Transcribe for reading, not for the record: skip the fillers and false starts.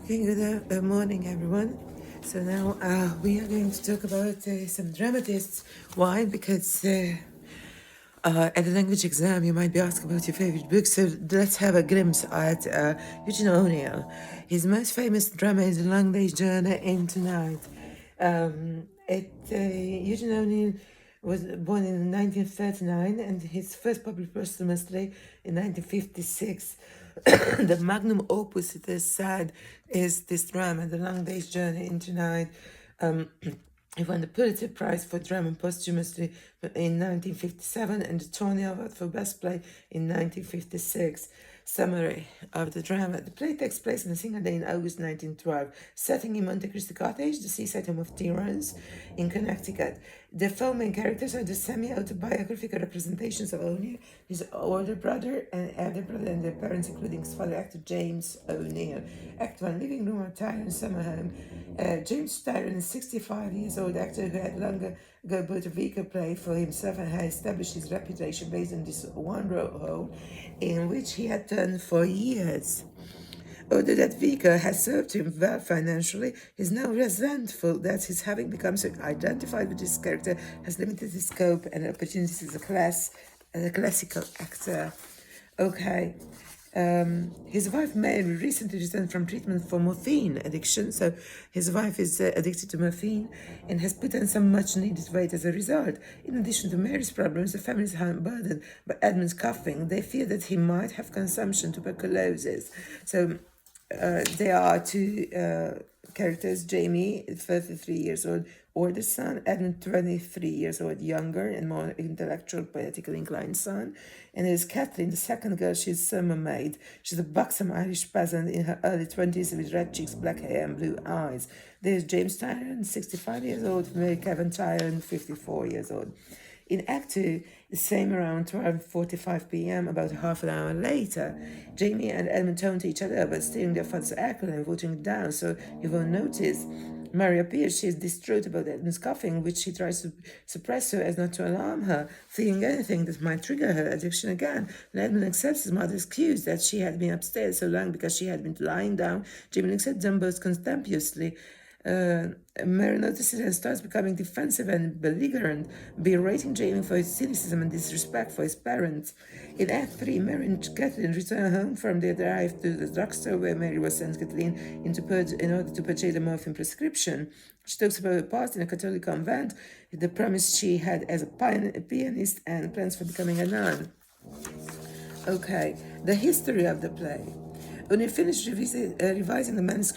Okay, good morning, everyone. So now we are going to talk about some dramatists. Why? Because at the language exam, you might be asked about your favorite book. So let's have a glimpse at Eugene O'Neill. His most famous drama is A Long Day's Journey into Night. Eugene O'Neill was born in 1939 and his first published posthumously in 1956. The magnum opus, it is said, is this drama, The Long Day's Journey into Night. He won the Pulitzer Prize for Drama posthumously in 1957 and the Tony Award for Best Play in 1956. Summary of the drama. The play takes place on a single day in August 1912, setting in Monte Cristo Cottage, the seaside home of Terence in Connecticut. The four main characters are the semi-autobiographical representations of O'Neill, his older brother and elder brother, and their parents, including his father, actor James O'Neill. Act 1, Living Room of Tyrone Summer Home. James Tyrone is 65 years old actor who had long ago built a vehicle play for himself and had established his reputation based on this one role in which he had turned for years. Although that vehicle has served him well financially, he is now resentful that his having become so identified with this character has limited his scope and opportunities as a classical actor. Okay. His wife Mary recently returned from treatment for morphine addiction. So his wife is addicted to morphine and has put on some much needed weight as a result. In addition to Mary's problems, the family is burdened by Edmund's coughing. They fear that he might have consumption tuberculosis. So there are two characters, Jamie, 33 years old, older son, Edmund, 23 years old, younger and more intellectual, politically inclined son. And there's Kathleen, the second girl. She's summer maid. She's a buxom Irish peasant in her early 20s with red cheeks, black hair, and blue eyes. There's James Tyrone, 65 years old, Mary Kevin Tyrone, 54 years old. In Act 2, the same around 12:45 p.m., about half an hour later, Jamie and Edmund turn to each other about stealing their father's alcohol and watering it down, so you won't notice. Mary appears. She is distraught about Edmund's coughing, which she tries to suppress so as not to alarm her, fearing anything that might trigger her addiction again. And Edmund accepts his mother's excuse that she had been upstairs so long because she had been lying down. Jamie looks at them both contemptuously. Mary notices and starts becoming defensive and belligerent, berating Jamie for his cynicism and disrespect for his parents. In Act 3, Mary and Kathleen return home from their drive to the drugstore where Mary was sent Kathleen in order to purchase a morphine prescription. She talks about her past in a Catholic convent, the promise she had as a pianist, and plans for becoming a nun. Okay, the history of the play. When he finished revising the manuscript,